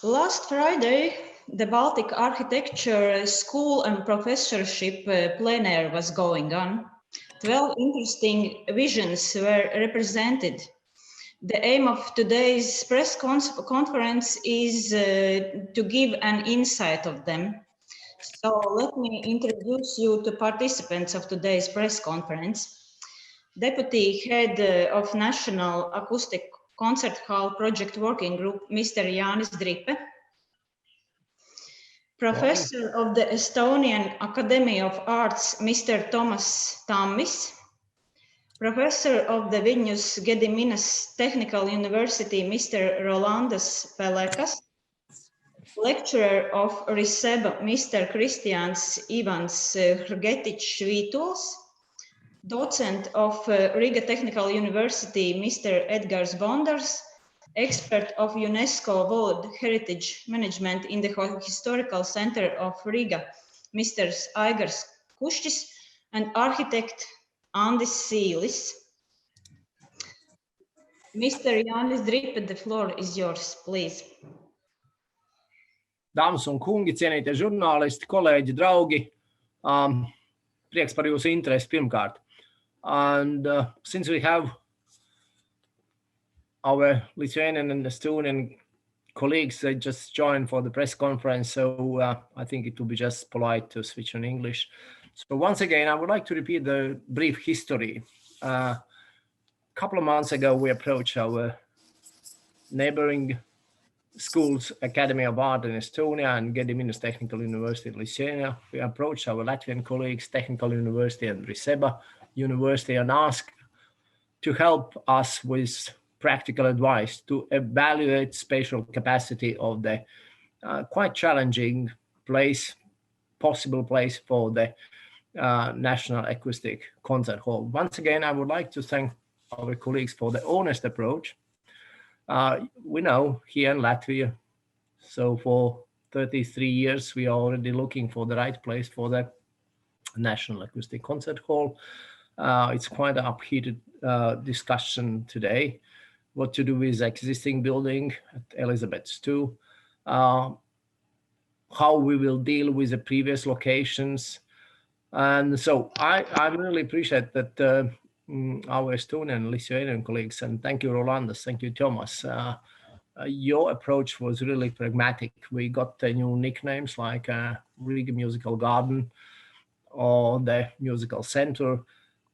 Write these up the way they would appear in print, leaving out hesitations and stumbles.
Last Friday, the Baltic Architecture School and Professorship plenary was going on. 12 interesting visions were represented. The aim of today's press conference is to give an insight of them. So let me introduce you to participants of today's press conference. Deputy Head of National Acoustic Concert Hall Project Working Group, Mr. Jānis Dripe. Professor of the Estonian Academy of Arts, Mr. Toomas Tammis. Professor of the Viļņas Ģedimina Technical University, Mr. Rolandas Palekas. Lecturer of RISEB, Mr. Kristians Ivans Hrgetičs-Vītols. Docent of Riga Technical University, Mr. Edgars Bondars. Expert of UNESCO World Heritage Management in the Historical Center of Riga, Mr. Aigars Kušķis, and architect Andis Sīlis. Mr. Jānis Dripe, the floor is yours, please. Dāmas un kungi, cienītie žurnālisti, kolēģi, draugi, prieks par jūsu interesi pirmkārt. And since we have our Lithuanian and Estonian colleagues that just joined for the press conference, so I think it would be just polite to switch on English. So once again, I would like to repeat the brief history. A couple of months ago, we approached our neighboring schools, Academy of Art in Estonia and Ģedimina Technical University in Lithuania. We approached our Latvian colleagues, Technical University and RISEB University, and asked to help us with practical advice to evaluate spatial capacity of the quite challenging place, possible place for the National Acoustic Concert Hall. Once again, I would like to thank our colleagues for the honest approach. We know here in Latvia, so for 33 years, we are already looking for the right place for the National Acoustic Concert Hall. It's quite an upheated discussion today. What to do with the existing building at Elizabeth II, how we will deal with the previous locations. And so I really appreciate that our Estonian and Lithuanian colleagues, and thank you, Rolandas, thank you, Toomas. Your approach was really pragmatic. We got the new nicknames like Riga Musical Garden or the Musical Center,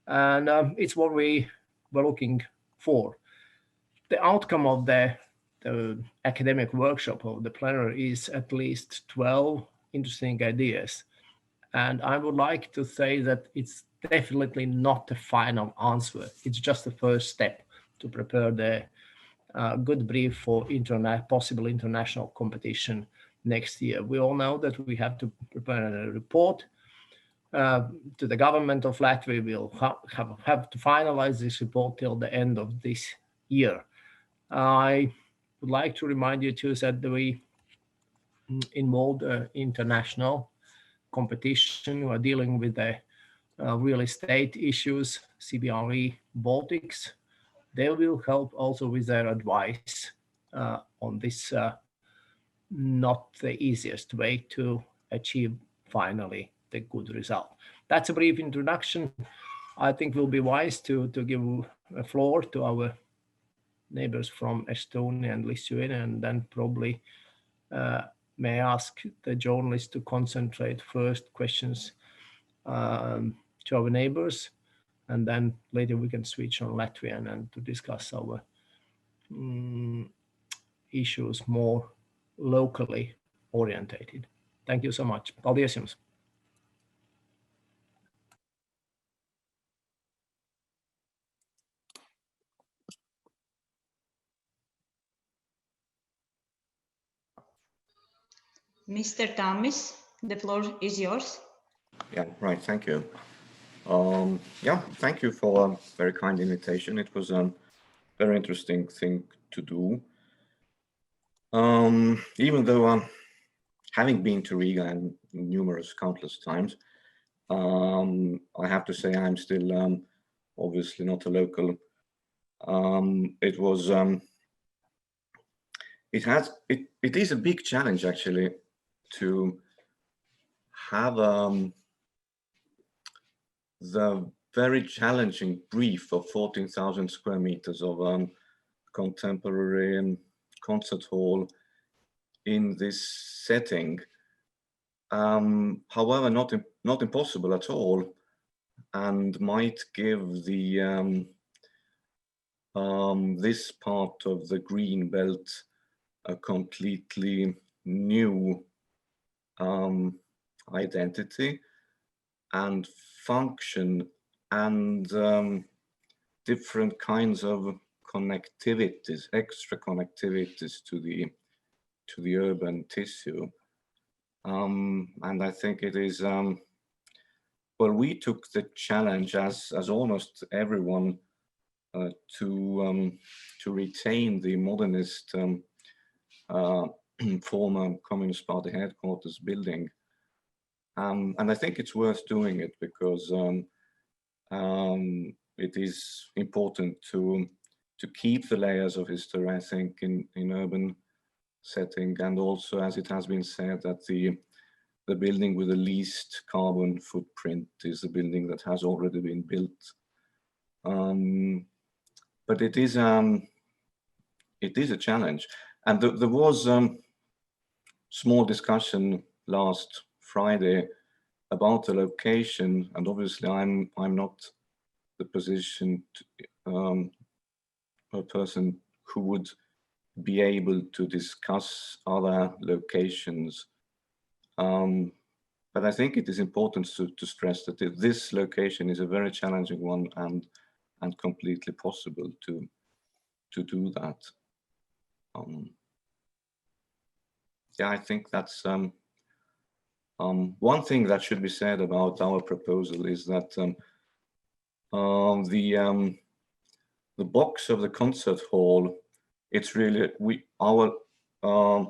and it's what we were looking for. The outcome of the academic workshop of the plenary is at least 12 interesting ideas. And I would like to say that it's definitely not the final answer. It's just the first step to prepare the good brief for possible international competition next year. We all know that we have to prepare a report to the government of Latvia. We'll have to finalize this report till the end of this year. I would like to remind you too that we involved international competition. We are dealing with the real estate issues, CBRE Baltics. They will help also with their advice on this not the easiest way to achieve finally the good result. That's a brief introduction. I think we'll be wise to give a floor to our neighbors from Estonia and Lithuania, and then probably may I ask the journalists to concentrate first questions to our neighbors, and then later we can switch on Latvian and to discuss our issues more locally orientated. Thank you so much. Paldies jums. Mr. Tammis, the floor is yours. Yeah, right. Thank you. Yeah, thank you for a very kind invitation. It was a very interesting thing to do. Even though having been to Riga and countless times, I have to say I'm still obviously not a local. it is a big challenge actually to have the very challenging brief of 14,000 square meters of contemporary concert hall in this setting. However, not impossible at all, and might give the this part of the green belt a completely new identity and function, and different kinds of connectivities, extra connectivities to the urban tissue. And I think it is, well, we took the challenge, as almost everyone, to retain the modernist former Communist Party headquarters building. And I think it's worth doing it because it is important to keep the layers of history, I think, in urban setting, and also, as it has been said, that the building with the least carbon footprint is the building that has already been built. But it is a challenge, and there was small discussion last Friday about the location, and obviously I'm not the position to, a person who would be able to discuss other locations. But I think it is important to stress that this location is a very challenging one and completely possible to do that. Yeah, I think that's one thing that should be said about our proposal is that the box of the concert hall, it's really, our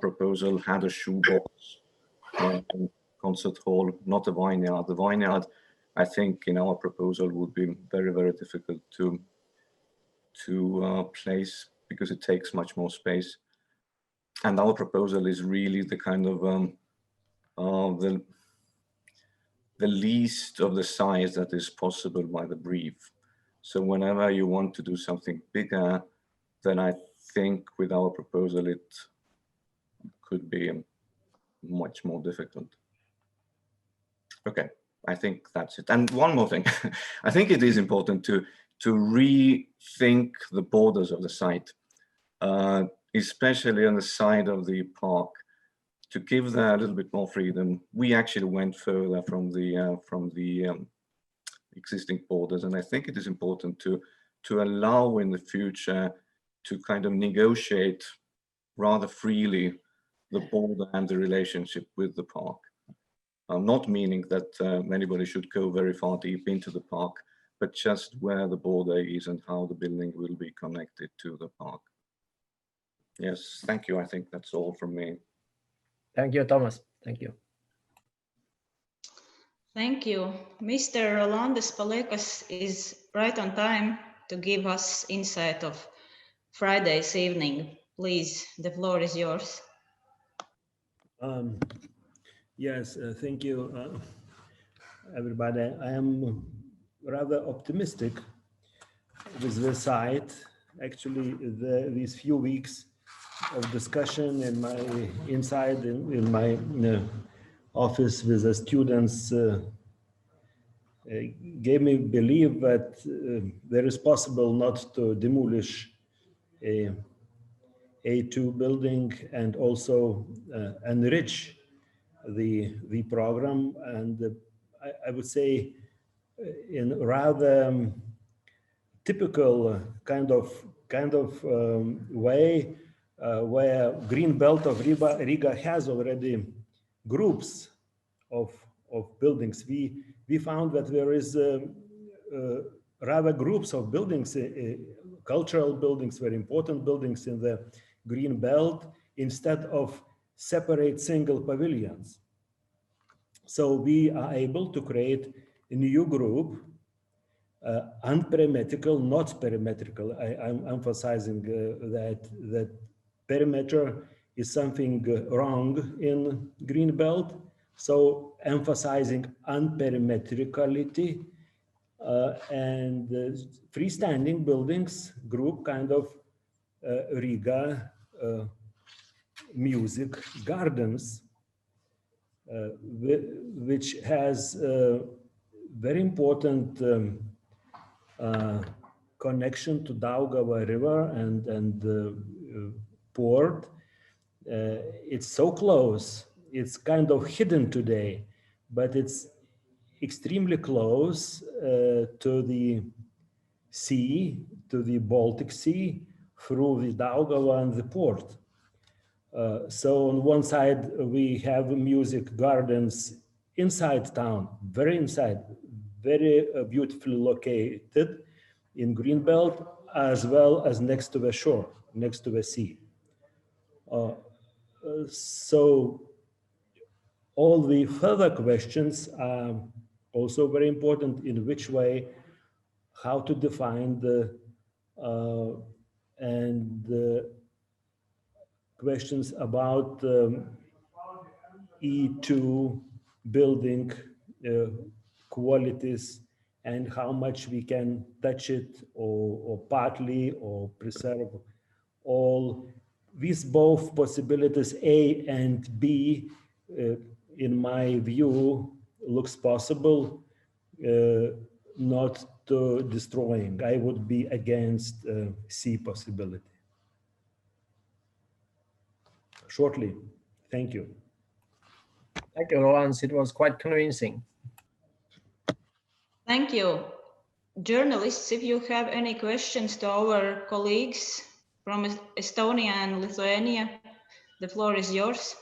proposal had a shoebox concert hall, not a vineyard. The vineyard, I think, in our proposal would be very, very difficult to place because it takes much more space. And our proposal is really the kind of the least of the size that is possible by the brief. So whenever you want to do something bigger, then I think with our proposal it could be much more difficult. Okay, I think that's it. And one more thing, I think it is important to rethink the borders of the site, especially on the side of the park, to give that a little bit more freedom. We actually went further from the existing borders, and I think it is important to allow in the future to kind of negotiate rather freely the border and the relationship with the park. Not meaning that anybody should go very far deep into the park, but just where the border is and how the building will be connected to the park. Yes, thank you. I think that's all from me. Thank you, Toomas. Thank you. Thank you. Mr. Rolandas Palekas is right on time to give us insight of Friday's evening. Please, the floor is yours. Yes, thank you, everybody. I am rather optimistic with the site. Actually, these few weeks of discussion in my inside in my office with the students gave me believe that there is possible not to demolish a A2 building and also enrich the program, and I would say in rather typical kind of way where Green Belt of Riga has already groups of buildings. We found that there is rather groups of buildings, cultural buildings, very important buildings in the Green Belt, instead of separate single pavilions. So we are able to create a new group, unperimetrical, not perimetrical. I'm emphasizing that perimeter is something wrong in Greenbelt. So emphasizing unperimetricality and freestanding buildings group kind of Riga music gardens, which has very important connection to Daugava River and port. It's so close. It's kind of hidden today, but it's extremely close to the sea, to the Baltic Sea, through the Daugava and the port. So on one side, we have music gardens inside town, very inside, very beautifully located in Greenbelt, as well as next to the shore, next to the sea. So all the further questions are also very important: in which way, how to define the questions about E2 building qualities and how much we can touch it or partly or preserve all. These both possibilities, A and B, in my view, looks possible, not to destroying. I would be against C possibility. Shortly, thank you. Thank you, Roland. It was quite convincing. Thank you. Journalists, if you have any questions to our colleagues from Estonia and Lithuania, the floor is yours.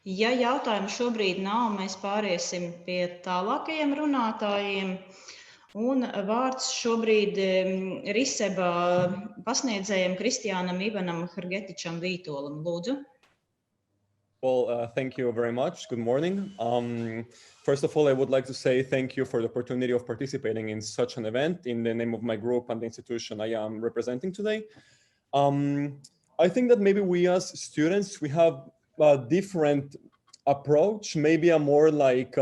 Ja jautājumu šobrīd nav, mēs pāriesim pie tālākajiem runātājiem. Un vārds šobrīd Riseba pasniedzējiem Kristianam Ivanam Hrgetičam-Vītolam. Lūdzu. Well, thank you very much. Good morning. First of all, I would like to say thank you for the opportunity of participating in such an event in the name of my group and the institution I am representing today. I think that maybe we as students, we have a different approach, maybe a more like,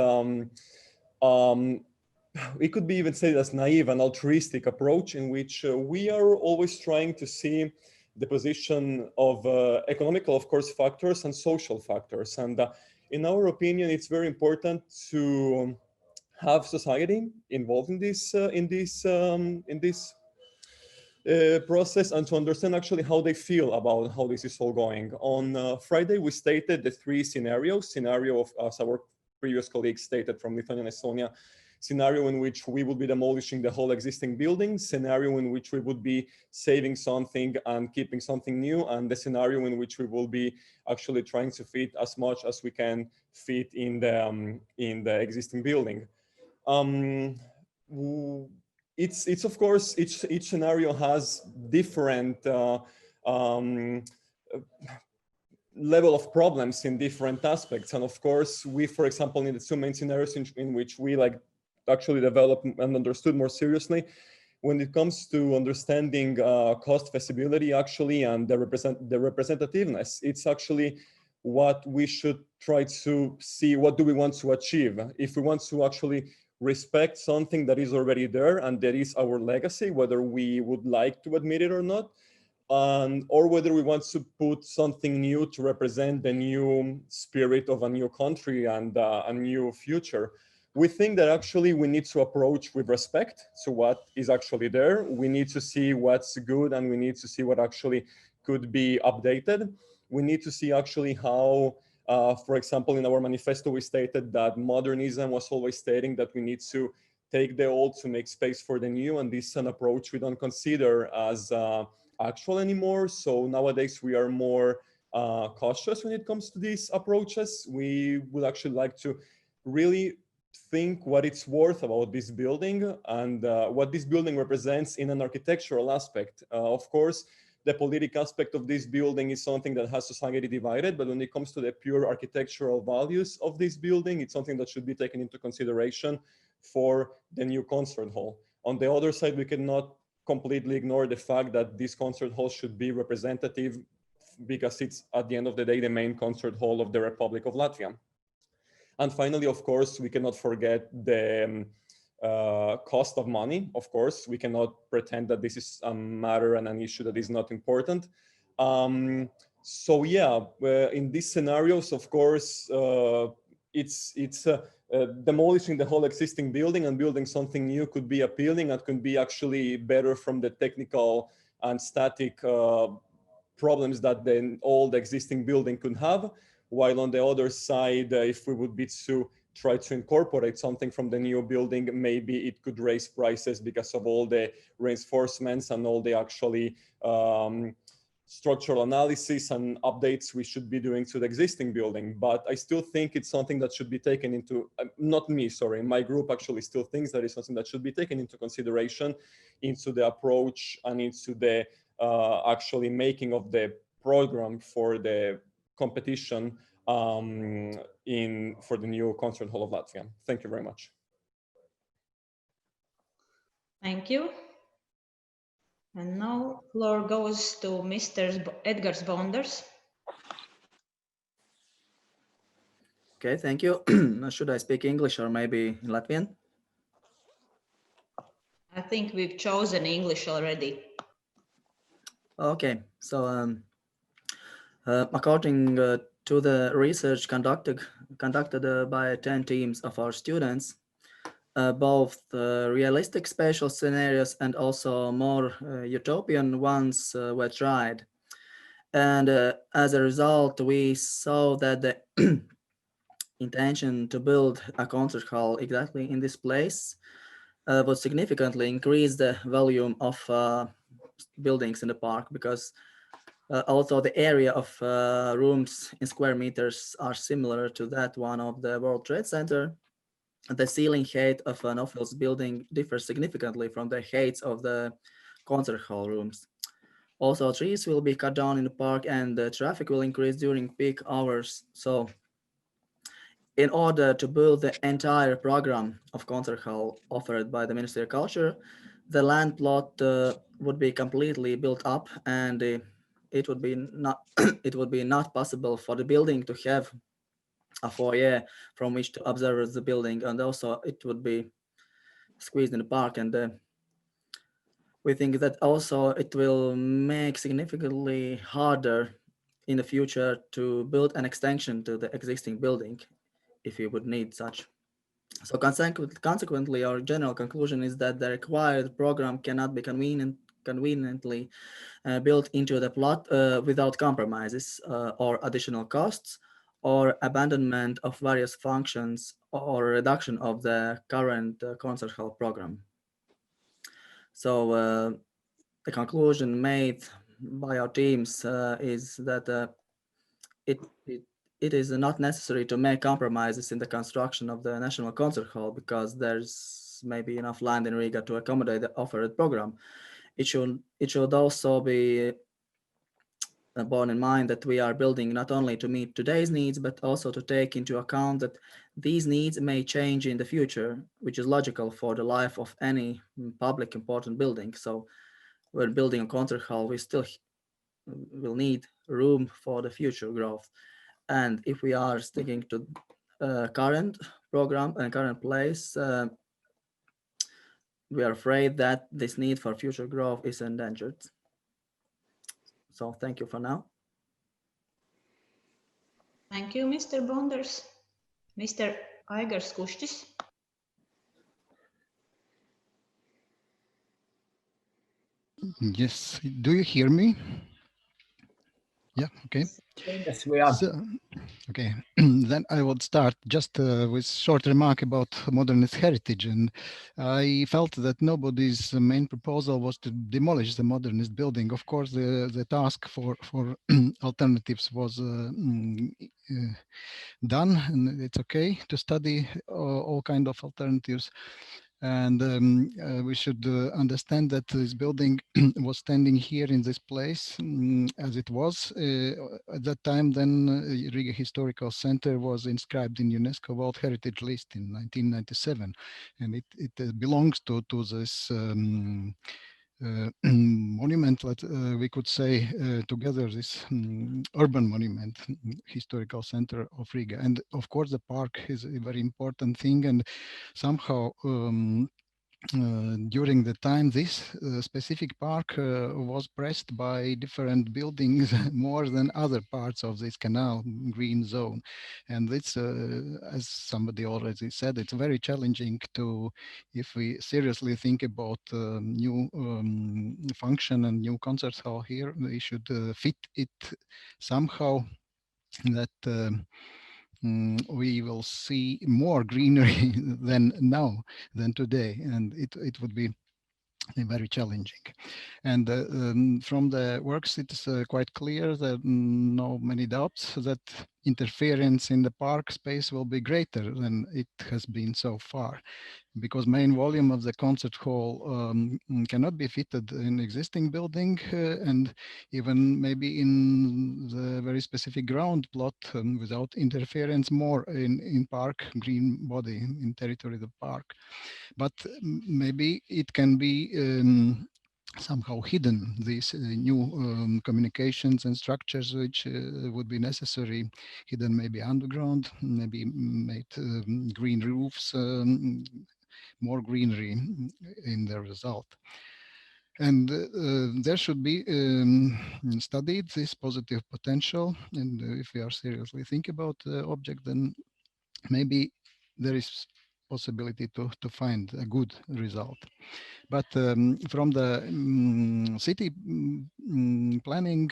we could be even say that's naive and altruistic approach in which we are always trying to see the position of economical, of course, factors and social factors. And in our opinion, it's very important to have society involved in this process and to understand actually how they feel about how this is all going. On Friday, we stated the three scenarios. Scenario of, as our previous colleagues stated from Lithuania and Estonia, scenario in which we would be demolishing the whole existing building, scenario in which we would be saving something and keeping something new, and the scenario in which we will be actually trying to fit as much as we can fit in the existing building. It's of course, each scenario has different level of problems in different aspects. And of course, we, for example, in the two main scenarios in which we actually developed and understood more seriously, when it comes to understanding cost feasibility actually and the representativeness, it's actually what we should try to see. What do we want to achieve? If we want to actually respect something that is already there and that is our legacy, whether we would like to admit it or not, or whether we want to put something new to represent the new spirit of a new country and a new future. We think that actually we need to approach with respect to what is actually there. We need to see what's good and we need to see what actually could be updated. We need to see actually how, for example, in our manifesto, we stated that modernism was always stating that we need to take the old to make space for the new. And this is an approach we don't consider as actual anymore. So nowadays we are more cautious when it comes to these approaches. We would actually like to really think what it's worth about this building and what this building represents in an architectural aspect. Of course, the political aspect of this building is something that has society divided, but when it comes to the pure architectural values of this building, it's something that should be taken into consideration for the new concert hall. On the other side, we cannot completely ignore the fact that this concert hall should be representative because it's, at the end of the day, the main concert hall of the Republic of Latvia. And finally, of course, we cannot forget the cost of money. Of course, we cannot pretend that this is a matter and an issue that is not important. So yeah, in these scenarios, of course, it's demolishing the whole existing building and building something new could be appealing and could be actually better from the technical and static problems that the old existing building could have. While on the other side, if we would be to try to incorporate something from the new building, maybe it could raise prices because of all the reinforcements and all the actually structural analysis and updates we should be doing to the existing building. But I still think it's something that should be taken into, not me, sorry, my group actually still thinks that is something that should be taken into consideration into the approach and into the actually making of the program for the competition for the new concert hall of Latvia. Thank you very much. Thank you. And now floor goes to Mr. Edgars Bondars. Okay, thank you. Should I speak English or maybe Latvian? I think we've chosen English already. Okay, so according to the research conducted by 10 teams of our students, both realistic spatial scenarios and also more utopian ones were tried. And as a result, we saw that the intention to build a concert hall exactly in this place would significantly increase the volume of buildings in the park, because although the area of rooms in square meters are similar to that one of the World Trade Center, the ceiling height of an office building differs significantly from the heights of the concert hall rooms. Also, trees will be cut down in the park and the traffic will increase during peak hours. So in order to build the entire program of concert hall offered by the Ministry of Culture, the land plot would be completely built up, and it would be not possible for the building to have a foyer from which to observe the building, and also it would be squeezed in the park. And we think that also it will make significantly harder in the future to build an extension to the existing building if you would need such. So consequently, our general conclusion is that the required program cannot be conveniently built into the plot without compromises or additional costs, or abandonment of various functions, or reduction of the current concert hall program. So the conclusion made by our teams is that it is not necessary to make compromises in the construction of the National Concert Hall, because there's maybe enough land in Riga to accommodate the offered program. It should also be borne in mind that we are building not only to meet today's needs, but also to take into account that these needs may change in the future, which is logical for the life of any public important building. So when building a concert hall, we still will need room for the future growth. And if we are sticking to current program and current place, we are afraid that this need for future growth is endangered. So thank you for now. Thank you, Mr. Bondars. Mr. Aigars Kušķis. Yes, do you hear me? Yeah, okay. Yes, we are. So, okay, then I would start just with short remark about modernist heritage. And I felt that nobody's main proposal was to demolish the modernist building. Of course, the task for alternatives was done, and it's okay to study all kind of alternatives. And we should understand that this building was standing here in this place as it was. At that time, then Riga Historical Center was inscribed in UNESCO World Heritage List in 1997. And it belongs to this monument, we could say together, this urban monument, historical center of Riga. And of course, the park is a very important thing. And somehow, during the time, this specific park was pressed by different buildings more than other parts of this canal green zone. And it's, as somebody already said, it's very challenging to, if we seriously think about new function and new concert hall here, we should fit it somehow that we will see more greenery than today, and it would be very challenging. And from the works, it's quite clear that no many doubts that interference in the park space will be greater than it has been so far, because main volume of the concert hall cannot be fitted in existing building, and even maybe in the very specific ground plot without interference more in park green body in territory of the park. But maybe it can be somehow hidden, these new communications and structures which would be necessary, hidden maybe underground, maybe made green roofs, more greenery in the result. And there should be studied this positive potential. And if we are seriously thinking about the object, then maybe there is possibility to find a good result. But from the city planning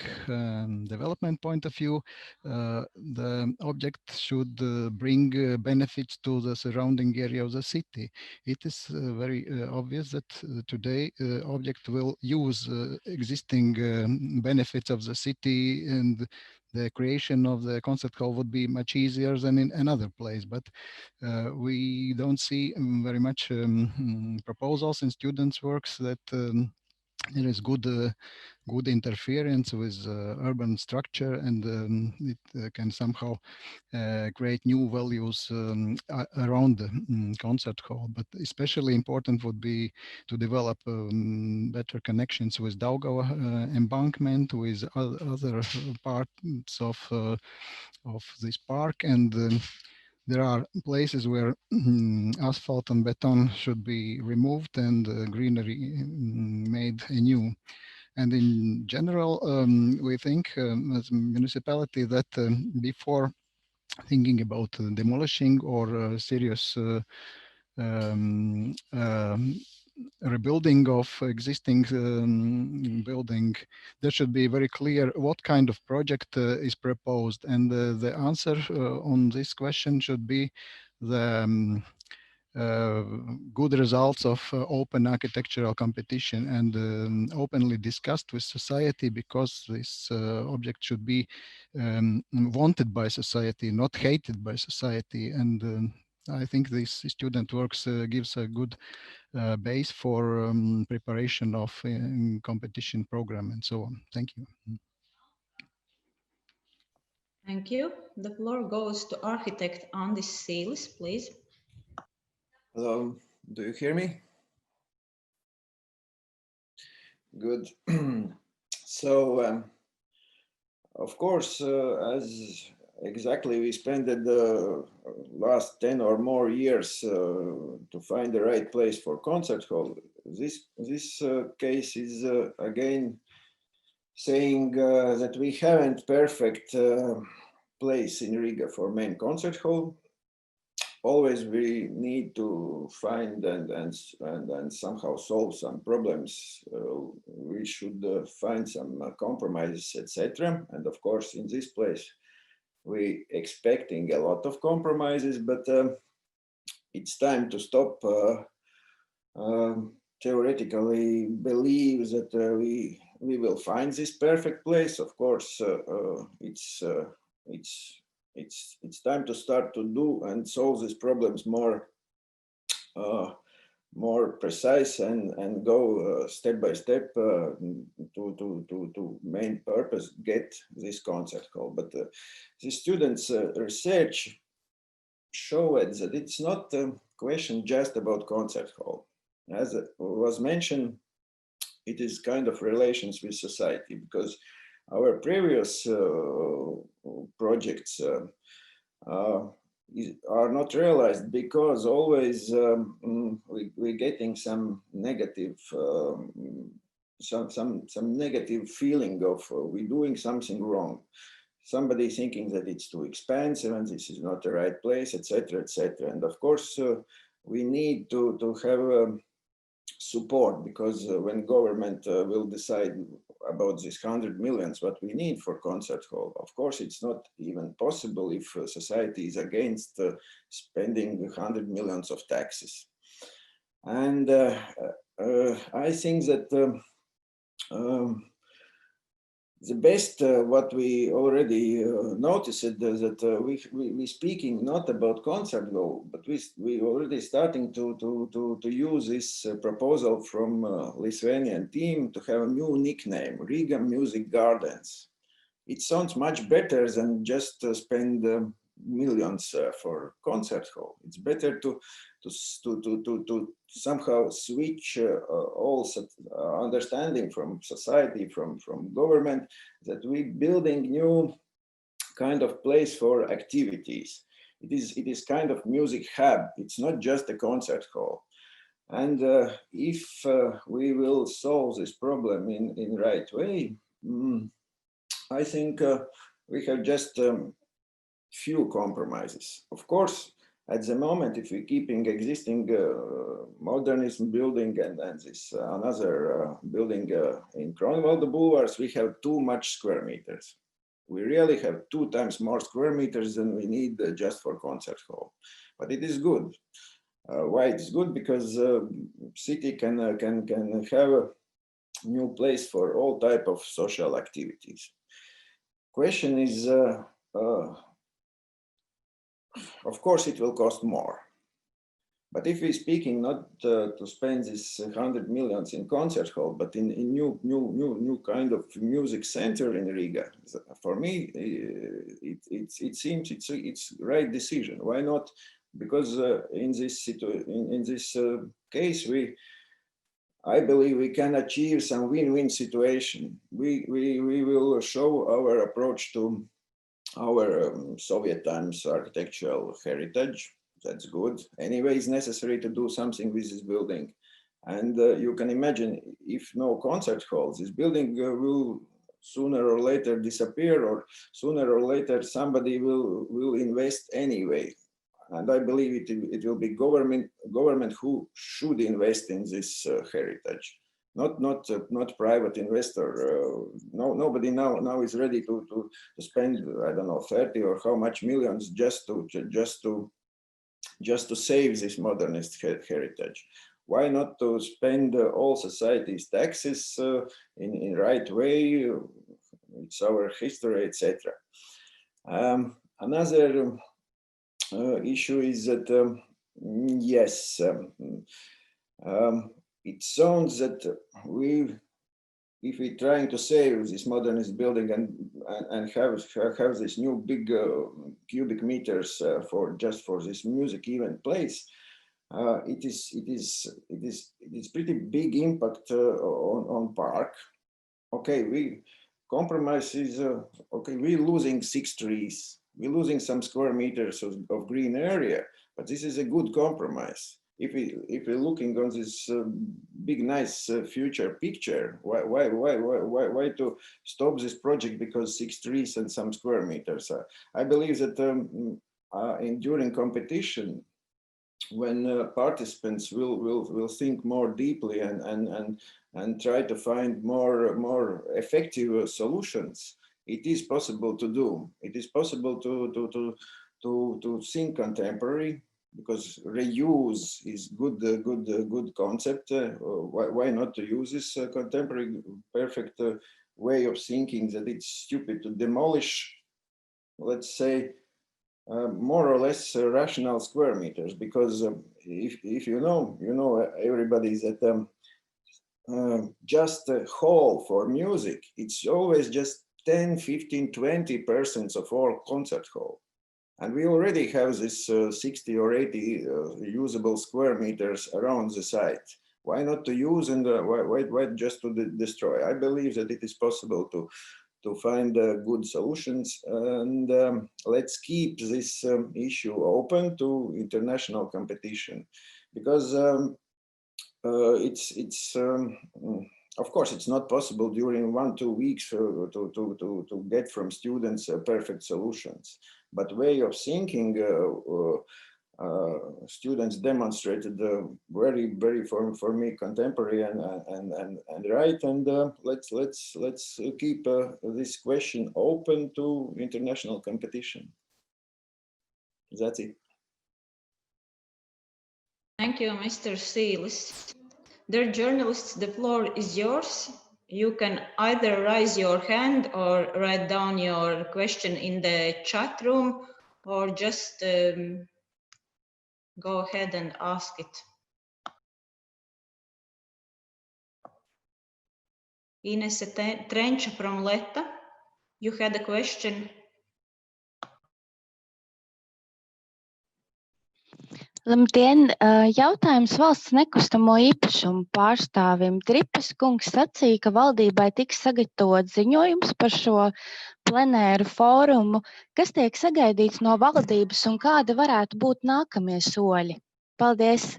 development point of view, the object should bring benefits to the surrounding area of the city. It is very obvious that today object will use existing benefits of the city, and the creation of the concert hall would be much easier than in another place. But we don't see very much proposals in students' works that there is good interference with urban structure, and it can somehow create new values around the concert hall. But especially important would be to develop better connections with Daugava embankment, with other parts of this park. And there are places where asphalt and beton should be removed and greenery made anew. And in general, we think as a municipality that before thinking about demolishing or serious rebuilding of existing building, there should be very clear what kind of project is proposed. And the answer on this question should be the good results of open architectural competition and openly discussed with society, because this object should be wanted by society, not hated by society. And I think this student works gives a good base for preparation of competition program and so on. Thank you. Thank you. The floor goes to architect Andis Sīlis, please. Hello, do you hear me? Good. So, of course, as exactly we spent the last 10 or more years to find the right place for concert hall, this case is again saying that we haven't perfect place in Riga for main concert hall. Always we need to find and somehow solve some problems. We should find some compromises, etc. And of course, in this place, we expecting a lot of compromises, but it's time to stop theoretically believe that we will find this perfect place. Of course, it's time to start to do and solve these problems more more precise and go step by step to main purpose, get this concert hall. But the students' research showed that it's not a question just about concert hall. As was mentioned, it is kind of relations with society, because our previous projects are not realized because always we're getting some negative some negative feeling of we're doing something wrong. Somebody thinking that it's too expensive and this is not the right place, etc., etc. And of course, we need to have support, because when government will decide about this 100 millions what we need for concert hall, of course it's not even possible if society is against spending 100 millions of taxes. And I think that the best what we already noticed that we speaking not about concert hall, but we already starting to use this proposal from Lithuanian team to have a new nickname, Riga Music Gardens. It sounds much better than just spend millions for concert hall. It's better to somehow switch all understanding from society, from government, that we're building new kind of place for activities. It is kind of music hub. It's not just a concert hall. And if we will solve this problem in right way, I think we have just few compromises. Of course, at the moment, if we're keeping existing modernism building and this another building in Kronwalde Boulevards, we have too much square meters. We really have 2 times more square meters than we need just for concert hall. But it is good. Why it is good? Because city can have a new place for all type of social activities. Question is, of course, it will cost more. But if we're speaking not to spend this 100 millions in concert hall, but in new kind of music center in Riga, for me, it seems it's right decision. Why not? Because in this case, I believe we can achieve some win-win situation. We will show our approach to our Soviet times architectural heritage. That's good. Anyway, it's necessary to do something with this building. And you can imagine, if no concert halls, this building will sooner or later disappear, or sooner or later somebody will invest anyway. And I believe it will be government who should invest in this heritage. Not private investor. Nobody now is ready to spend, I don't know, 30 or how much millions just to save this modernist heritage. Why not to spend all society's taxes in right way? It's our history, etc. Another issue is that yes. It sounds that if we're trying to save this modernist building and have this new big cubic meters for this music event place, it is pretty big impact on park. Okay, we compromise is okay. We're losing 6 trees. We're losing some square meters of green area, but this is a good compromise. If we're looking on this big nice future picture, why to stop this project because 6 trees and some square meters? I believe that during competition, when participants will think more deeply and try to find more effective solutions, it is possible to do. It is possible to think contemporary, because reuse is good concept. Why not to use this contemporary perfect way of thinking that it's stupid to demolish, let's say, more or less rational square meters, because if you know everybody is at just a hall for music, it's always just 10, 15, 20% of all concert hall. And we already have this 60 or 80 usable square meters around the site. Why not to use and why just to destroy? I believe that it is possible to find good solutions, and let's keep this issue open to international competition, because it's of course it's not possible during 1-2 weeks to get from students perfect solutions, but way of thinking students demonstrated very for me contemporary and right, and let's keep this question open to international competition. That's it. Thank you, Mr. Sīlis. Dear journalists, the floor is yours. You can either raise your hand or write down your question in the chat room, or just go ahead and ask it. Ines Trenča from Letta, you had a question. Labdien! Jautājums valsts nekustamo īpašumu pārstāvim. Dripes kungs sacīja, ka valdībai tiks sagatavot ziņojums par šo plenēru fórumu. Kas tiek sagaidīts no valdības un kādi varētu būt nākamie soļi? Paldies!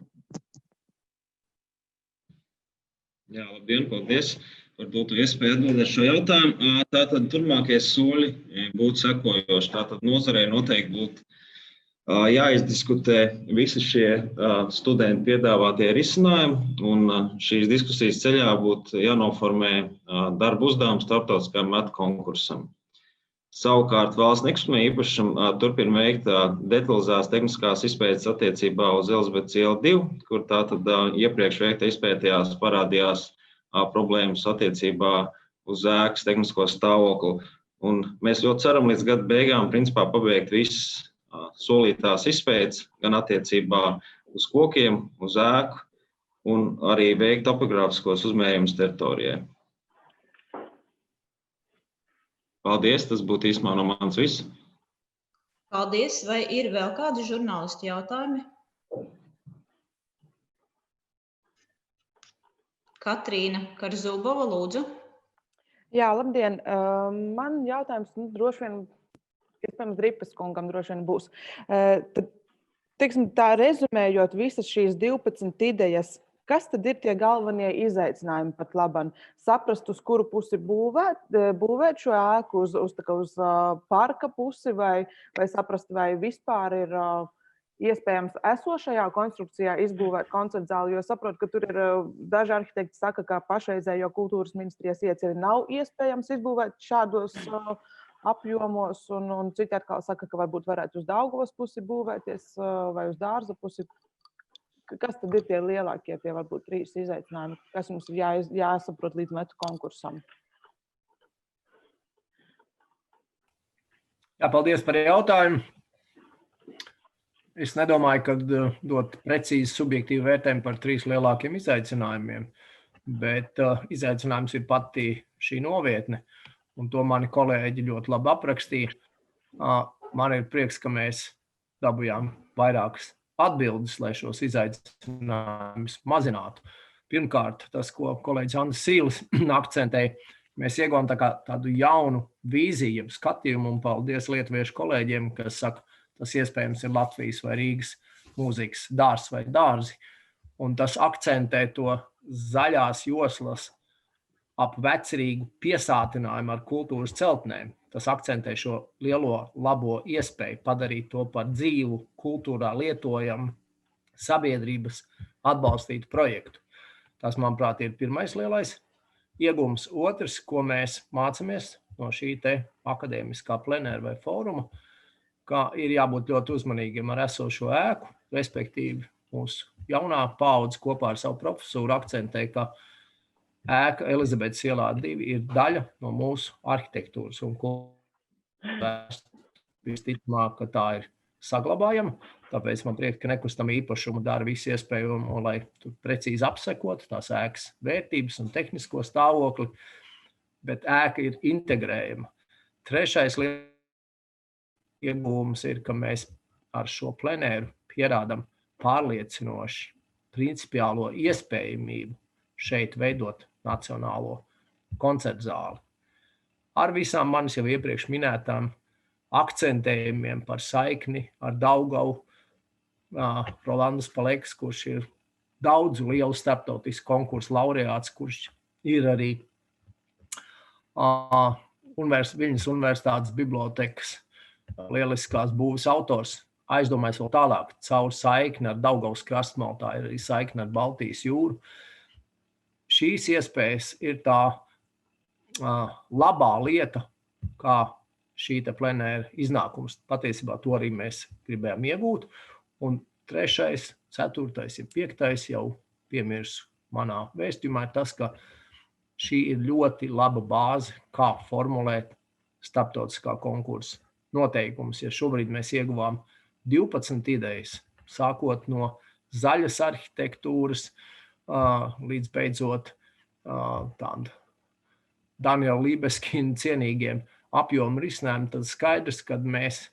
Jā, labdien, paldies par doto iespēju atbildēt šo jautājumu. Tātad turmākie soļi būtu sekojoši. Tātad nozarei noteikti būtu jāizdiskutē visi šie studenti piedāvātie risinājumi, un šīs diskusijas ceļā būtu jānoformē darba uzdevums starptautiskajam metu konkursam. Savukārt valsts nekustamā īpašuma turpina veikt detalizētas tehniskās izpētes attiecībā uz Elizabetes ielu 2, kur tātad iepriekš veikta izpētījās parādījās problēmas attiecībā uz ēkas tehnisko stāvokli. Un mēs ļoti ceram līdz gada beigām principā pabeigt visas solītās izpētes, gan attiecībā uz kokiem, uz ēku, un arī veikt topogrāfiskos uzmērumus teritorijai. Paldies, tas būtu īsumā no manis viss. Paldies, vai ir vēl kādi žurnālisti jautājumi? Katrīna Karzubova, lūdzu. Jā, labdien. Man jautājums droši vien, iespējams, Dripes kungam droši vien būs. Tad, teiksim, tā rezumējot visas šīs 12 idejas, kas tad ir tie galvenie izaicinājumi pat labam? Saprast, uz kuru pusi būvēt šo ēku, uz parka pusi, vai saprast, vai vispār ir iespējams esošajā konstrukcijā izbūvēt koncertzāli, jo saprotu, ka tur ir daži arhitekti saka, ka pašreizējo kultūras ministrijas ieceri nav iespējams izbūvēt šādos apjomos, un citi atkal saka, ka varbūt varētu uz Daugavas pusi būvēties vai uz Dārza pusi. Kas tad ir tie lielākie, tie varbūt 3 izaicinājumi, kas mums ir jāsaprot līdz metu konkursam? Jā, paldies par jautājumu. Es nedomāju, ka dot precīzi subjektīvu vērtējumu par 3 lielākiem izaicinājumiem, bet izaicinājums ir pati šī novietne. Un to mani kolēģi ļoti labi aprakstīja. Man ir prieks, ka mēs dabūjām vairākas atbildes, lai šos izaicinājumus mazinātu. Pirmkārt, tas, ko kolēģis Andis Sīlis akcentēja, mēs ieguvām tādu jaunu vīziju, skatījumu, un paldies lietuviešu kolēģiem, kas saka, tas iespējams ir Latvijas vai Rīgas mūzikas dārzs vai dārzi. Un tas akcentē to zaļās joslas ap vecerīgu piesātinājumu ar kultūras celtnēm. Tas akcentē šo lielo labo iespēju padarīt to par dzīvu, kultūrā lietojamu, sabiedrības atbalstītu projektu. Tas, manuprāt, ir pirmais lielais iegūms. Otrs, ko mēs mācāmies no šī te akadēmiskā plenēra vai fóruma, ka ir jābūt ļoti uzmanīgiem ar esošo ēku, respektīvi mūsu jaunā paudze kopā ar savu profesūru akcentē, ka ēka Elizabetes ielā 2 ir daļa no mūsu arhitektūras un visticamāk, ka tā ir saglabājama. Tāpēc man prieks, ka nekustamā īpašuma dara visu iespējamo, lai tur precīzi apsekotu tās ēkas vērtības un tehnisko stāvokli, bet ēka ir integrējama. Trešais ieguvums ir, ka mēs ar šo plenēru pierādam pārliecinoši principiālo iespējamību šeit veidot Nacionālo koncertzāli. Ar visām manis jau iepriekš minētām akcentējumiem par saikni ar Daugavu, Rolandas Palekas, kurš ir daudzu lielu starptautisku konkursu laureāts, kurš ir arī Viļņas Universitātes bibliotekas lieliskās būves autors. Aizdomājas vēl tālāk, caur saikni ar Daugavas krastmalu, tā ir arī saikni ar Baltijas jūru. Šīs iespējas ir tā labā lieta, kā šī te plenēra iznākums. Patiesībā to arī mēs gribējām iegūt. Un 3., 4., 5. jau piemirsu manā vēstījumā ir tas, ka šī ir ļoti laba bāze, kā formulēt starptautiskā konkursa noteikumus. Ja šobrīd mēs ieguvām 12 idejas, sākot no zaļas arhitektūras līdz beidzot tādu Daniela Libeskina cienīgiem apjomu risinājumu, tad skaidrs, kad mēs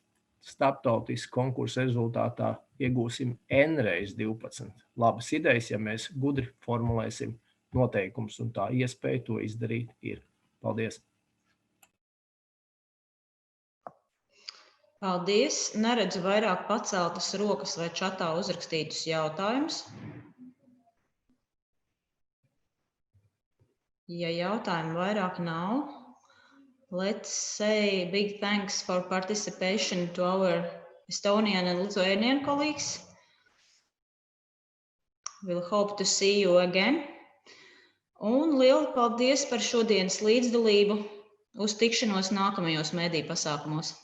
starptautisku konkursu rezultātā iegūsim n reiz 12 labas idejas, ja mēs gudri formulēsim noteikumus, un tā iespēja to izdarīt ir. Paldies! Paldies! Neredzu vairāk paceltas rokas vai čatā uzrakstītus jautājumus. Ja jautājumu vairāk nav, let's say big thanks for participation to our Estonian and Lithuanian colleagues. We'll hope to see you again. Un lielu paldies par šodienas līdzdalību. Uz tikšanos nākamajos mediju pasākumos.